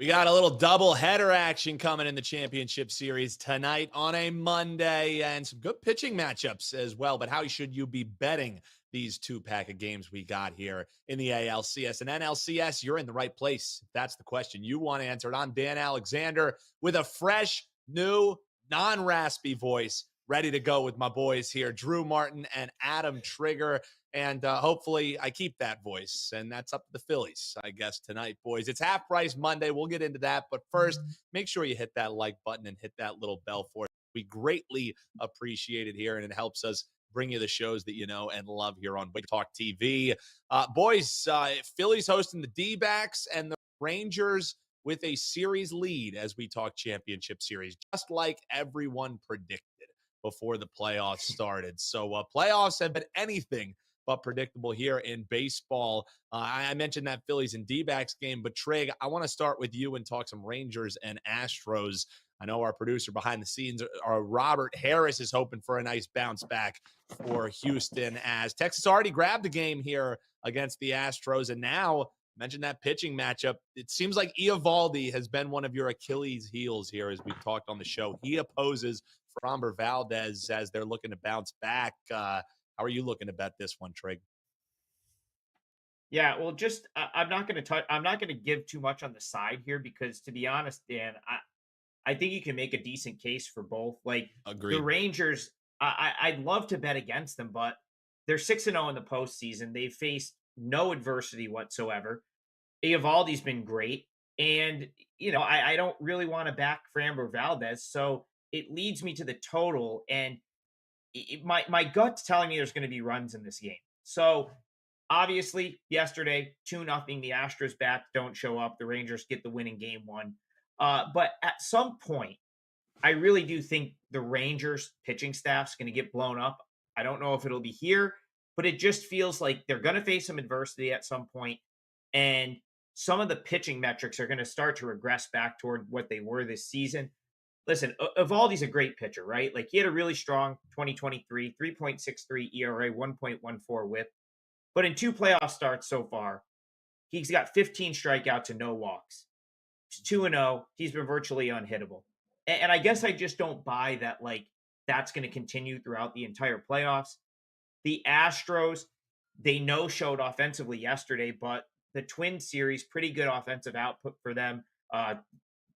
We got a little double header action coming in the championship series tonight on a Monday, and some good pitching matchups as well. But how should you be betting these two-pack of games we got here in the ALCS and NLCS? You're in the right place. If that's the question you want answered, I'm Dan Alexander with a fresh, new, non-raspy voice, ready to go with my boys here, Drew Martin and Adam Trigger. And hopefully I keep that voice. And that's up to the Phillies, I guess, tonight, boys. It's Half Price Monday. We'll get into that. But first, make sure you hit that like button and hit that little bell for it. We greatly appreciate it here, and it helps us bring you the shows that you know and love here on WagerTalk TV. Boys, Phillies hosting the Dbacks and the Rangers with a series lead as we talk championship series, just like everyone predicted before the playoffs started. So playoffs have been anything but predictable here in baseball. I mentioned that Phillies and D-backs game, but Trig, I want to start with you and talk some Rangers and Astros. I know our producer behind the scenes, Robert Harris, is hoping for a nice bounce back for Houston, as Texas already grabbed the game here against the Astros. And now, mentioned that pitching matchup, it seems like Eovaldi has been one of your Achilles heels here as we've talked on the show. He opposes Framber Valdez as they're looking to bounce back. How are you looking to bet this one, Trig? Yeah, well, just I'm not going to touch. I'm not going to give too much on the side here because, to be honest, Dan, I think you can make a decent case for both. Like the Agreed. Rangers, I'd love to bet against them, but they're 6-0 in the postseason. They've faced no adversity whatsoever. Eovaldi's been great, and I don't really want to back Framber Valdez, so it leads me to the total, and my gut's telling me there's going to be runs in this game. So obviously, yesterday 2-0, the Astros bat don't show up. The Rangers get the win in game one. But at some point, I really do think the Rangers pitching staff's going to get blown up. I don't know if it'll be here, but it just feels like they're going to face some adversity at some point, and some of the pitching metrics are going to start to regress back toward what they were this season. Listen, Evaldi's a great pitcher, right? Like he had a really strong 2023, 3.63 ERA, 1.14 whip. But in two playoff starts so far, he's got 15 strikeouts and no walks. He's 2-0. He's been virtually unhittable. And I guess I just don't buy that, like, that's going to continue throughout the entire playoffs. The Astros, they showed offensively yesterday, but the Twin series, pretty good offensive output for them.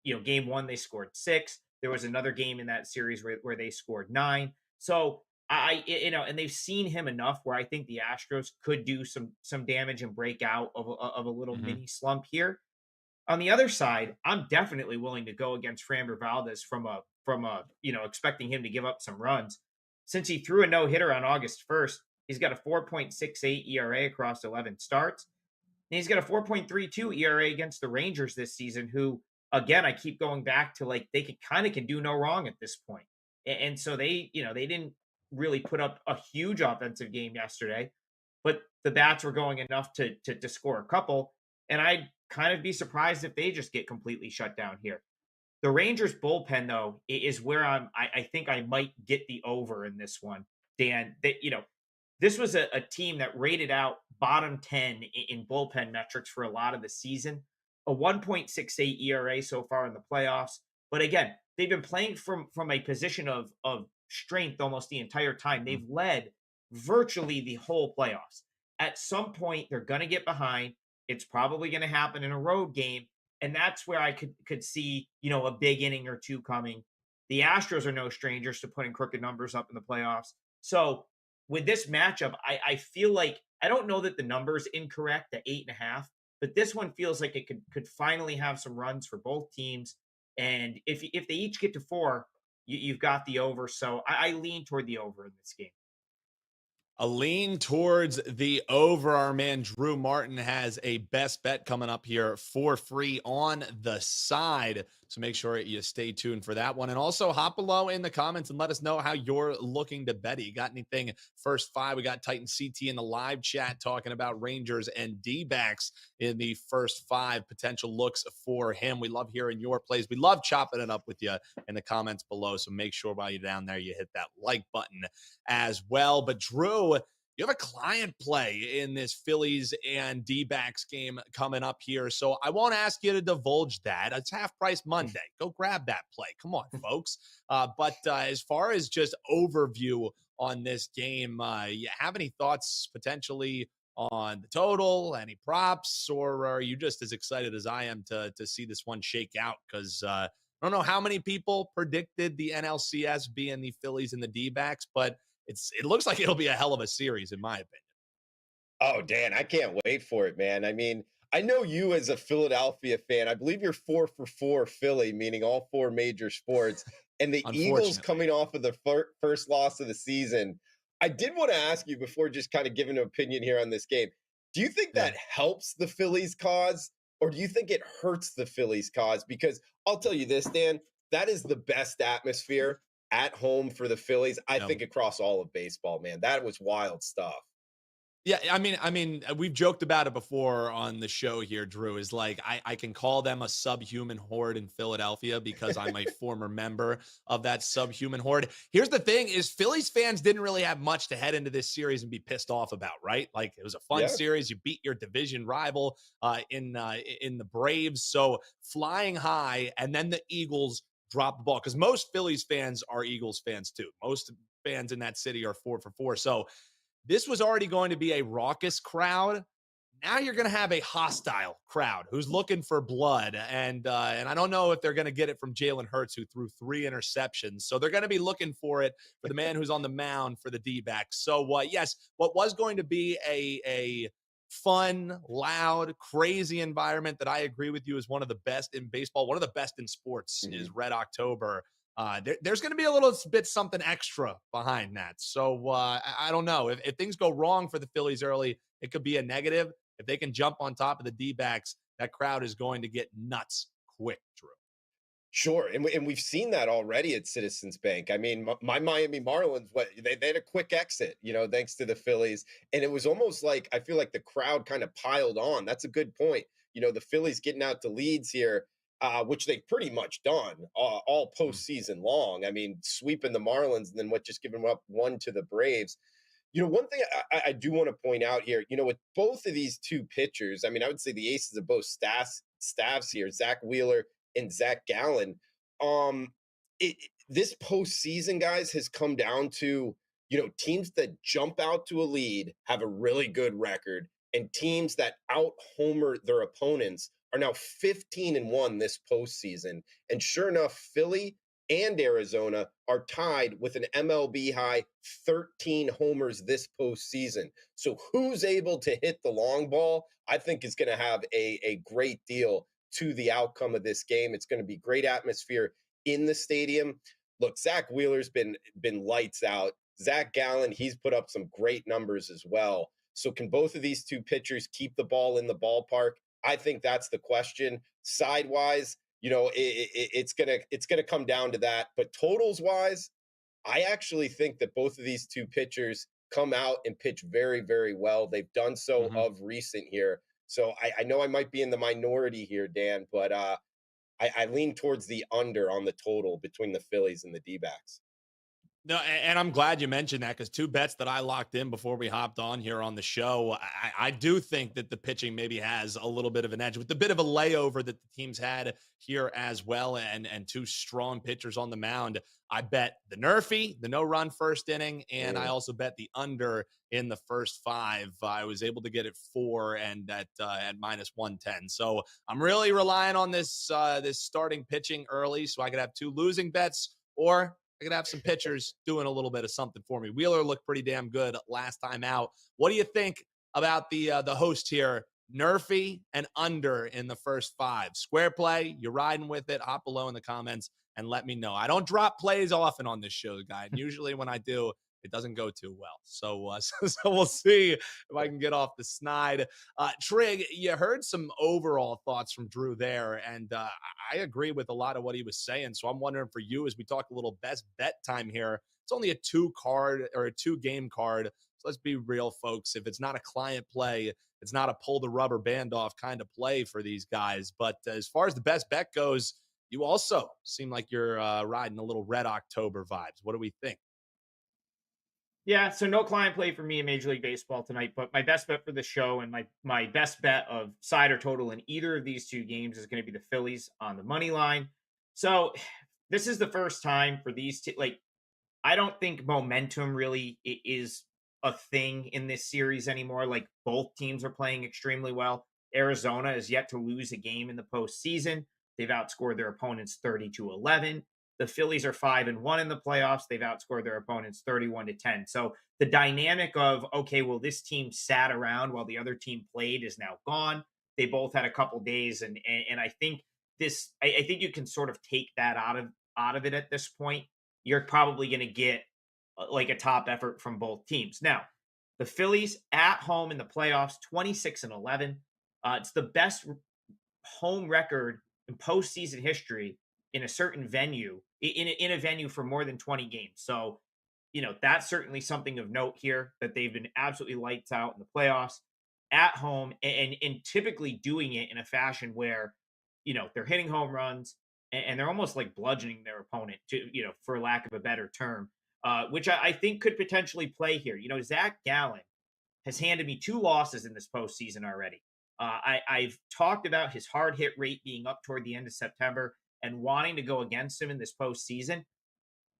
Game one, they scored 6. There was another game in that series where they scored 9. So and they've seen him enough where I think the Astros could do some damage and break out of a little mini slump here. On the other side, I'm definitely willing to go against Framber Valdez from expecting him to give up some runs. Since he threw a no-hitter on August 1st, he's got a 4.68 ERA across 11 starts. And he's got a 4.32 ERA against the Rangers this season, who, again, I keep going back to, like, they can do no wrong at this point. And so they didn't really put up a huge offensive game yesterday, but the bats were going enough to score a couple. And I'd kind of be surprised if they just get completely shut down here. The Rangers bullpen, though, is where I think I might get the over in this one, Dan. This was a team that rated out bottom 10 in bullpen metrics for a lot of the season, a 1.68 ERA so far in the playoffs. But again, they've been playing from a position of strength almost the entire time. They've led virtually the whole playoffs. At some point, they're going to get behind. It's probably going to happen in a road game. And that's where I could see, a big inning or two coming. The Astros are no strangers to putting crooked numbers up in the playoffs. So with this matchup, I feel like, I don't know that the number's incorrect at 8.5, but this one feels like it could finally have some runs for both teams. And if they each get to 4, you've got the over. So I lean toward the over in this game. A lean towards the over. Our man Drew Martin has a best bet coming up here for free on the side. So make sure you stay tuned for that one. And also hop below in the comments and let us know how you're looking to bet it. You got anything first 5? We got Titan CT in the live chat talking about Rangers and D-backs in the first 5 potential looks for him. We love hearing your plays. We love chopping it up with you in the comments below. So make sure while you're down there, you hit that like button as well. But Drew, You have a client play in this Phillies and D-backs game coming up here. So I won't ask you to divulge that. It's half price Monday. Go grab that play. Come on, folks. But as far as just overview on this game, you have any thoughts potentially on the total, any props, or are you just as excited as I am to see this one shake out? Because I don't know how many people predicted the NLCS being the Phillies and the D-backs, but it looks like it'll be a hell of a series, in my opinion. Oh, Dan, I can't wait for it, man. I mean, I know you as a Philadelphia fan. I believe you're 4 for 4 Philly, meaning all four major sports. And the Eagles Unfortunately, coming off of the first loss of the season. I did want to ask you before just kind of giving an opinion here on this game. Do you think yeah, that helps the Phillies cause, or do you think it hurts the Phillies cause? Because I'll tell you this, Dan, that is the best atmosphere at home for the Phillies, I yeah. think, across all of baseball, man. That was wild stuff. Yeah, I mean, we've joked about it before on the show here, Drew, is like I can call them a subhuman horde in Philadelphia because I'm a former member of that subhuman horde. Here's the thing is Phillies fans didn't really have much to head into this series and be pissed off about, right? Like it was a fun Yeah. series. You beat your division rival in the Braves. So flying high, and then the Eagles drop the ball because most Phillies fans are Eagles fans too. Most fans in that city are 4 for 4. So this was already going to be a raucous crowd. Now you're going to have a hostile crowd who's looking for blood, and I don't know if they're going to get it from Jalen Hurts, who threw 3 interceptions. So they're going to be looking for it for the man who's on the mound for the D-backs. So yes, what was going to be a fun, loud, crazy environment that I agree with you is one of the best in baseball, one of the best in sports is Mhm. Red October. There's going to be a little bit something extra behind that. So I don't know if things go wrong for the Phillies early, it could be a negative. If they can jump on top of the D-backs, that crowd is going to get nuts quick, Drew. Sure, and we've seen that already at Citizens Bank. I mean, my Miami Marlins, what they had a quick exit, thanks to the Phillies, and it was almost like I feel like the crowd kind of piled on. That's a good point. The Phillies getting out to leads here, which they've pretty much done all Mm. postseason long. I mean, sweeping the Marlins and then just giving up one to the Braves. One thing I do want to point out here, with both of these two pitchers, I mean, I would say the aces of both staffs here, Zach Wheeler and Zach Gallen. Um, this postseason, guys, has come down to teams that jump out to a lead have a really good record, and teams that out homer their opponents are now 15-1 this postseason. And sure enough, Philly and Arizona are tied with an MLB high 13 homers this postseason. So who's able to hit the long ball, I think is going to have a great deal to the outcome of this game. It's going to be great atmosphere in the stadium. Look, Zach Wheeler's been lights out. Zach Gallen, he's put up some great numbers as well. So can both of these two pitchers keep the ball in the ballpark? I think that's the question. Sidewise, it's gonna come down to that. But totals wise, I actually think that both of these two pitchers come out and pitch very, very well. They've done so Mhm. of recent here. So I know I might be in the minority here, Dan, but I lean towards the under on the total between the Phillies and the D-backs. No, and I'm glad you mentioned that because two bets that I locked in before we hopped on here on the show. I do think that the pitching maybe has a little bit of an edge with the bit of a layover that the teams had here as well, and two strong pitchers on the mound. I bet the Nerfy, the no-run first inning, and I Mm. also bet the under in the first 5. I was able to get it 4 and at minus 110. So I'm really relying on this starting pitching early, so I could have two losing bets or I could have some pitchers doing a little bit of something for me. Wheeler looked pretty damn good last time out. What do you think about the host here? Nerfy and under in the first 5. Square play, you're riding with it. Hop below in the comments and let me know. I don't drop plays often on this show, guy. And usually when I do, it doesn't go too well. So, so we'll see if I can get off the snide. Trig, you heard some overall thoughts from Drew there, and I agree with a lot of what he was saying. So I'm wondering for you as we talk a little best bet time here. It's only a 2 card or a 2 game card. So let's be real, folks. If it's not a client play, it's not a pull the rubber band off kind of play for these guys. But as far as the best bet goes, you also seem like you're riding a little Red October vibes. What do we think? Yeah, so no client play for me in Major League Baseball tonight, but my best bet for the show and my best bet of side or total in either of these two games is going to be the Phillies on the money line. So this is the first time for these two. Like, I don't think momentum really is a thing in this series anymore. Like, both teams are playing extremely well. Arizona is yet to lose a game in the postseason. They've outscored their opponents 30-11. The Phillies are 5-1 in the playoffs. They've outscored their opponents 31-10. So the dynamic of, okay, well, this team sat around while the other team played is now gone. They both had a couple days, and I think I think you can sort of take that out of it at this point. You're probably going to get like a top effort from both teams. Now, the Phillies at home in the playoffs, 26-11. It's the best home record in postseason history in a certain venue, in a venue for more than 20 games. So, that's certainly something of note here, that they've been absolutely lights out in the playoffs at home, and typically doing it in a fashion where, they're hitting home runs, and they're almost like bludgeoning their opponent, to, for lack of a better term, which I think could potentially play here. Zach Gallen has handed me two losses in this postseason already. I've talked about his hard hit rate being up toward the end of September and wanting to go against him in this postseason.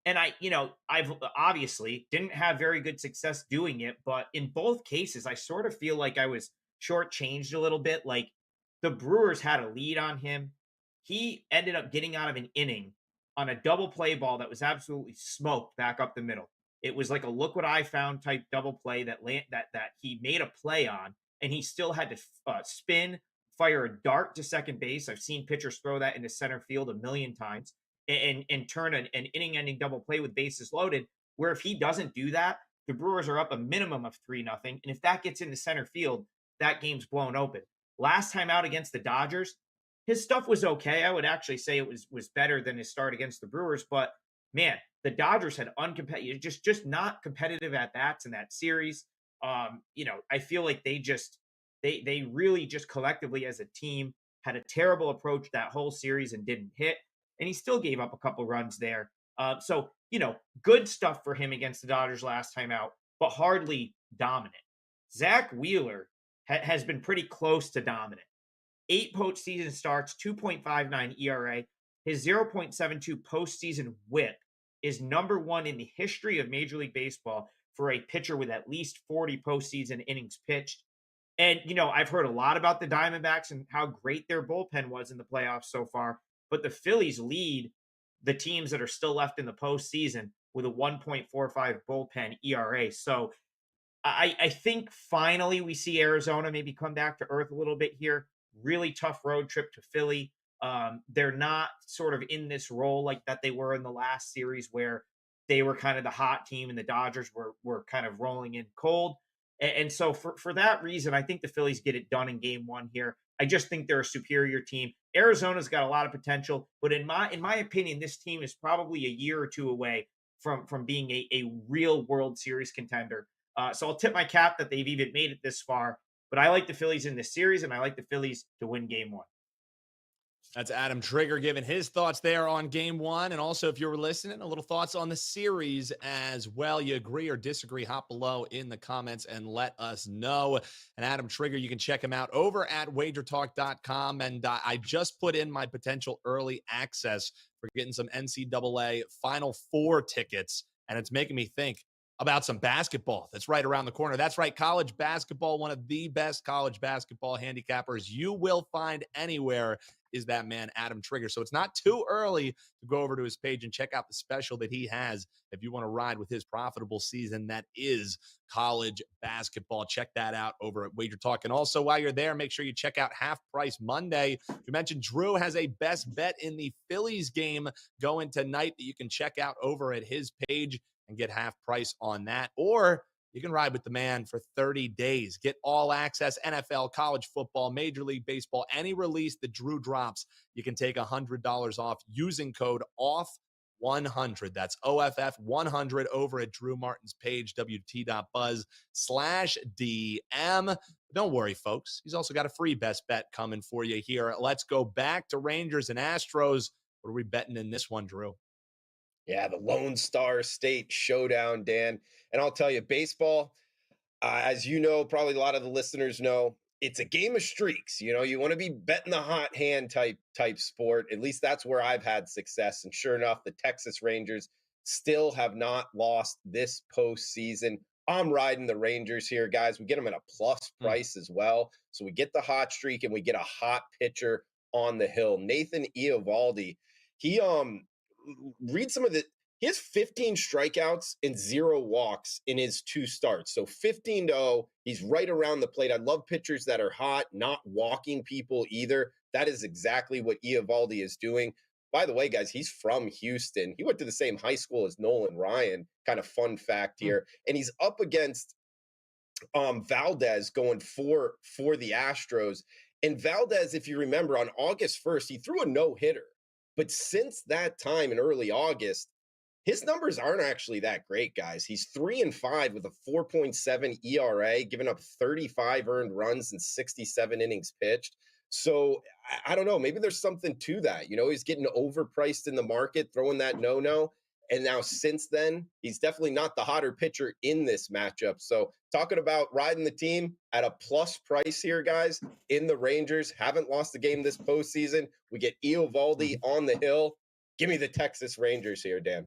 And I've obviously didn't have very good success doing it, but in both cases, I sort of feel like I was shortchanged a little bit. Like, the Brewers had a lead on him. He ended up getting out of an inning on a double play ball that was absolutely smoked back up the middle. It was like a look what I found type double play that he made a play on, and he still had to spin, fire a dart to second base. I've seen pitchers throw that into center field a million times, and turn an inning-ending double play with bases loaded. Where if he doesn't do that, the Brewers are up a minimum of 3-0, and if that gets into center field, that game's blown open. Last time out against the Dodgers, his stuff was okay. I would actually say it was better than his start against the Brewers, but man, the Dodgers had uncompetitive, just not competitive at bats in that series. I feel like they really just collectively as a team had a terrible approach that whole series and didn't hit, and he still gave up a couple runs there. So good stuff for him against the Dodgers last time out, but hardly dominant. Zach Wheeler has been pretty close to dominant. 8 postseason starts, 2.59 ERA. His 0.72 postseason whip is number one in the history of Major League Baseball for a pitcher with at least 40 postseason innings pitched. And, I've heard a lot about the Diamondbacks and how great their bullpen was in the playoffs so far, but the Phillies lead the teams that are still left in the postseason with a 1.45 bullpen ERA. So I think finally we see Arizona maybe come back to earth a little bit here. Really tough road trip to Philly. They're not sort of in this role like that they were in the last series, where they were kind of the hot team and the Dodgers were kind of rolling in cold. And so for that reason, I think the Phillies get it done in game one here. I just think they're a superior team. Arizona's got a lot of potential, but in my opinion, this team is probably a year or two away from being a real World Series contender. So I'll tip my cap that they've even made it this far. But I like the Phillies in this series, and I like the Phillies to win game one. That's Adam Trigger giving his thoughts there on game one. And also, if you were listening, a little thoughts on the series as well. You agree or disagree, hop below in the comments and let us know. And Adam Trigger, you can check him out over at WagerTalk.com. And I just put in my potential early access for getting some NCAA Final Four tickets. And it's making me think about some basketball that's right around the corner. That's right, college basketball, one of the best college basketball handicappers you will find anywhere is that man, Adam Trigger. So it's not too early to go over to his page and check out the special that he has if you want to ride with his profitable season that is college basketball. Check that out over at Wager Talk. And also, while you're there, make sure you check out Half Price Monday. You mentioned Drew has a best bet in the Phillies game going tonight that you can check out over at his page and get half price on that. Or you can ride with the man for 30 days. Get all access, NFL, college football, Major League Baseball, any release that Drew drops, you can take $100 off using code OFF100. That's OFF100 over at Drew Martin's page, WT.buzz/DM. Don't worry, folks. He's also got a free best bet coming for you here. Let's go back to Rangers and Astros. What are we betting in this one, Drew? Yeah, the Lone Star State Showdown, Dan. And I'll tell you, baseball, as you know, probably a lot of the listeners know, it's a game of streaks. You want to be betting the hot hand type sport. At least that's where I've had success. And sure enough, the Texas Rangers still have not lost this postseason. I'm riding the Rangers here, guys. We get them at a plus price as well. So we get the hot streak and we get a hot pitcher on the hill. Nathan Eovaldi. He read some of the he has 15 strikeouts and 0 walks in his 2 starts. So 15-0. He's right around the plate. I love pitchers that are hot, not walking people either. That is exactly what Eovaldi is doing. By the way, guys, he's from Houston. He went to the same high school as Nolan Ryan. Kind of fun fact here. And he's up against Valdez going for the Astros. And Valdez, if you remember, on August 1st, he threw a no-hitter. But since that time in early August, his numbers aren't actually that great, guys. He's 3-5 with a 4.7 ERA, giving up 35 earned runs and 67 innings pitched. So I don't know. Maybe there's something to that. He's getting overpriced in the market, throwing that no-no. And now since then, he's definitely not the hotter pitcher in this matchup. So talking about riding the team at a plus price here, guys, in the Rangers, haven't lost a game this postseason. We get Eovaldi on the hill. Give me the Texas Rangers here, Dan.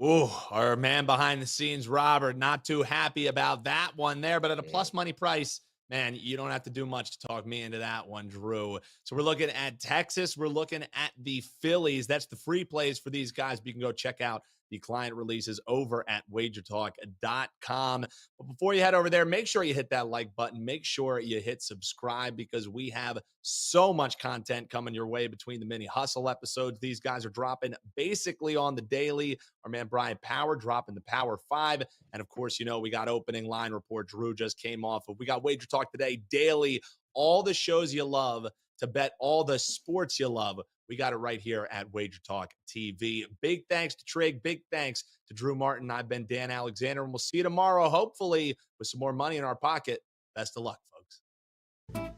Ooh, our man behind the scenes, Robert, not too happy about that one there, but at a plus money price, man, you don't have to do much to talk me into that one, Drew. So we're looking at Texas. We're looking at the Phillies. That's the free plays for these guys. But you can go check out the client releases over at WagerTalk.com. But before you head over there, make sure you hit that like button. Make sure you hit subscribe because we have so much content coming your way between the mini hustle episodes. These guys are dropping basically on the daily. Our man Brian Power dropping the Power 5. And of course, we got opening line report. Drew just came off of. We got Wager Talk today daily. All the shows you love to bet all the sports you love. We got it right here at Wager Talk TV. Big thanks to Trig. Big thanks to Drew Martin. I've been Dan Alexander, and we'll see you tomorrow, hopefully, with some more money in our pocket. Best of luck, folks.